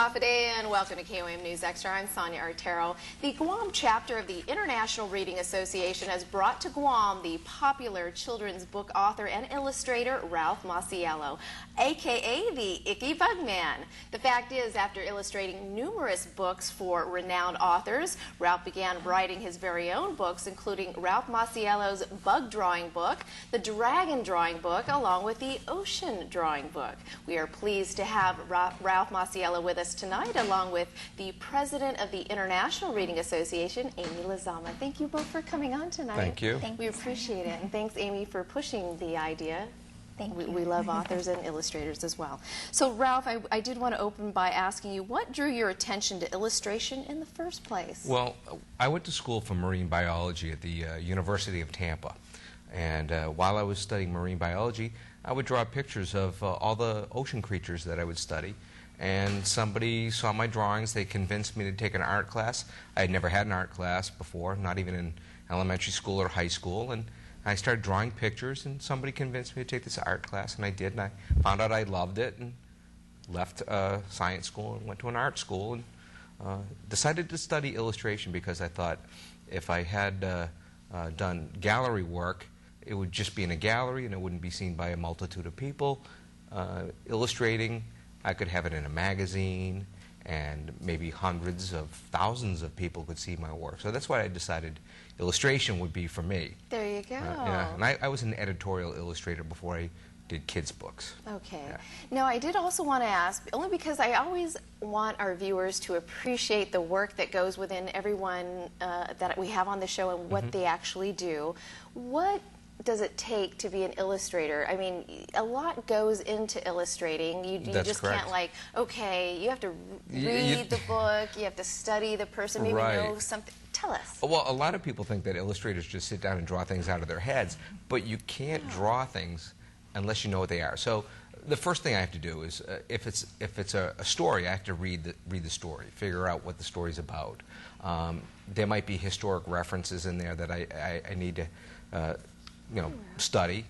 Hafa Day and welcome to KOM News Extra. I'm Sonya Artero. The Guam chapter of the International Reading Association has brought to Guam the popular children's book author and illustrator Ralph Maciello, a.k.a. the Icky Bug Man. The fact is, after illustrating numerous books for renowned authors, Ralph began writing his very own books, including Ralph Maciello's Bug Drawing Book, the Dragon Drawing Book, along with the Ocean Drawing Book. We are pleased to have Ralph Maciello with us tonight, along with the president of the International Reading Association, Amy Lizama. Thank you both for coming on tonight. Thank you. We appreciate it. And thanks, Amy, for pushing the idea. Thank you. We love authors and illustrators as well. So, Ralph, I did want to open by asking you, what drew your attention to illustration in the first place? Well, I went to school for marine biology at the University of Tampa. And while I was studying marine biology, I would draw pictures of all the ocean creatures that I would study. And somebody saw my drawings. They convinced me to take an art class. I had never had an art class before, not even in elementary school or high school. And I started drawing pictures, and somebody convinced me to take this art class, and I did. And I found out I loved it and left science school and went to an art school and decided to study illustration because I thought if I had done gallery work, it would just be in a gallery and it wouldn't be seen by a multitude of people. Illustrating, I could have it in a magazine, and maybe hundreds of thousands of people could see my work. So that's why I decided illustration would be for me. There you go. Yeah, and I was an editorial illustrator before I did kids' books. Okay. Yeah. Now, I did also want to ask, only because I always want our viewers to appreciate the work that goes within everyone that we have on the show and what they actually do. What does it take to be an illustrator? I mean, a lot goes into illustrating. You just correct. can't, like, okay, you have to read the book, you have to study the person, maybe know something. Tell us. Well, a lot of people think that illustrators just sit down and draw things out of their heads, but you can't draw things unless you know what they are. So the first thing I have to do is, if it's a story, I have to read the story, figure out what the story's about. There might be historic references in there that I need to study.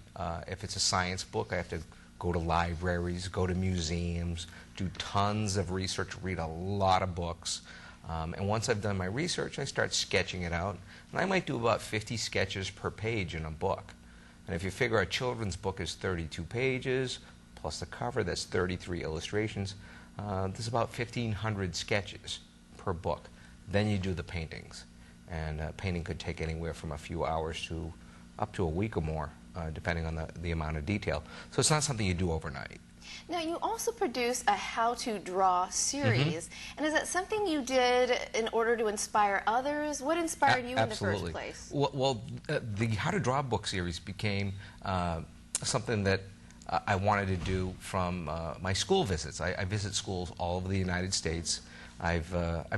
If it's a science book, I have to go to libraries, go to museums, do tons of research, read a lot of books. And once I've done my research, I start sketching it out. And I might do about 50 sketches per page in a book. And if you figure a children's book is 32 pages, plus the cover, that's 33 illustrations, there's about 1,500 sketches per book. Then you do the paintings. And painting could take anywhere from a few hours to up to a week or more, depending on the amount of detail. So it's not something you do overnight. Now, you also produce a how-to-draw series. And is that something you did in order to inspire others? What inspired you in the first place? Well, the How to Draw book series became something that I wanted to do from my school visits. I visit schools all over the United States. I've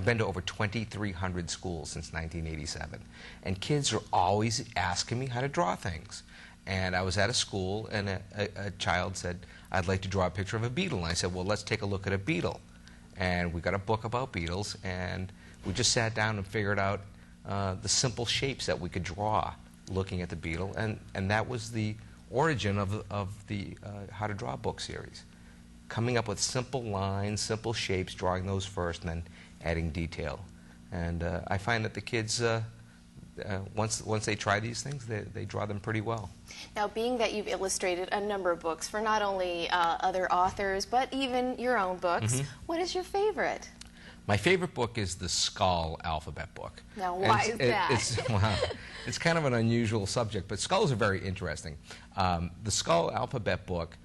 been to over 2,300 schools since 1987. And kids are always asking me how to draw things. And I was at a school, and a child said, "I'd like to draw a picture of a beetle." And I said, "Well, let's take a look at a beetle." And we got a book about beetles, and we just sat down and figured out the simple shapes that we could draw looking at the beetle. And that was the origin of the How to Draw book series. Coming up with simple lines, simple shapes, drawing those first, and then adding detail. And I find that the kids, once they try these things, they draw them pretty well. Now, being that you've illustrated a number of books for not only other authors, but even your own books, what is your favorite? My favorite book is the Skull alphabet book. Now, why is that? It's kind of an unusual subject, but skulls are very interesting. The Skull alphabet book,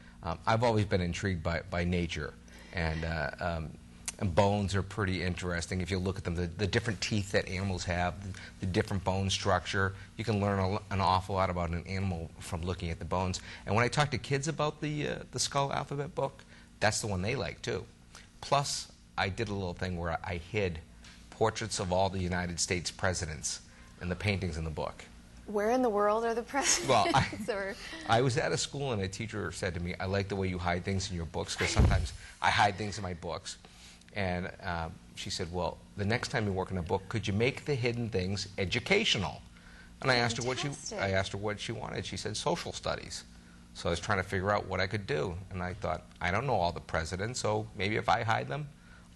I've always been intrigued by nature, and bones are pretty interesting. If you look at them, the different teeth that animals have, the different bone structure, you can learn an awful lot about an animal from looking at the bones. And when I talk to kids about the Skull alphabet book, that's the one they like too. Plus, I did a little thing where I hid portraits of all the United States presidents in the paintings in the book. Where in the world are the presidents? Well, I was at a school, and a teacher said to me, "I like the way you hide things in your books, because sometimes I hide things in my books." And she said, "Well, the next time you work on a book, could you make the hidden things educational?" And I asked her what she wanted. She said social studies. So I was trying to figure out what I could do. And I thought, I don't know all the presidents, so maybe if I hide them,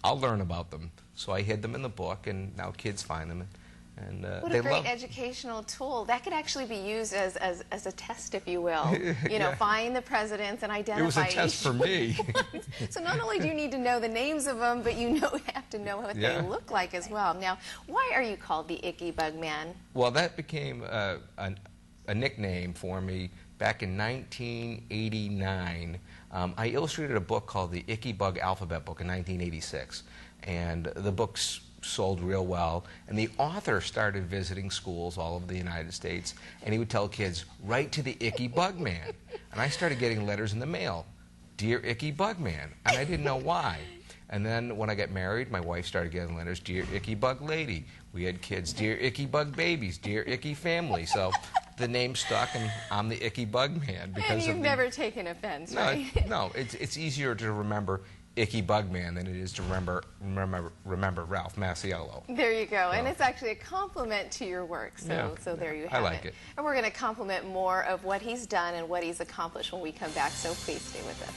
I'll learn about them. So I hid them in the book, and now kids find them. And what they a great love educational tool. That could actually be used as a test, if you will. You know, find the presidents and identify. It was a test for me. So not only do you need to know the names of them, but you have to know what they look like as well. Now, why are you called the Icky Bug Man? Well, that became a nickname for me back in 1989. I illustrated a book called the Icky Bug Alphabet Book in 1986, and the book's sold real well, and the author started visiting schools all over the United States, and he would tell kids, write to the Icky Bug Man. And I started getting letters in the mail, Dear Icky Bug Man, and I didn't know why. And then when I got married, my wife started getting letters, Dear Icky Bug Lady. We had kids, Dear Icky Bug Babies, Dear Icky Family. So the name stuck, and I'm the Icky Bug Man. And you've never taken offense, right? No, it's easier to remember Icky Bug Man than it is to remember Ralph Macciello. There you go. And it's actually a compliment to your work. So there you have it. I like it. And we're going to compliment more of what he's done and what he's accomplished when we come back. So please stay with us.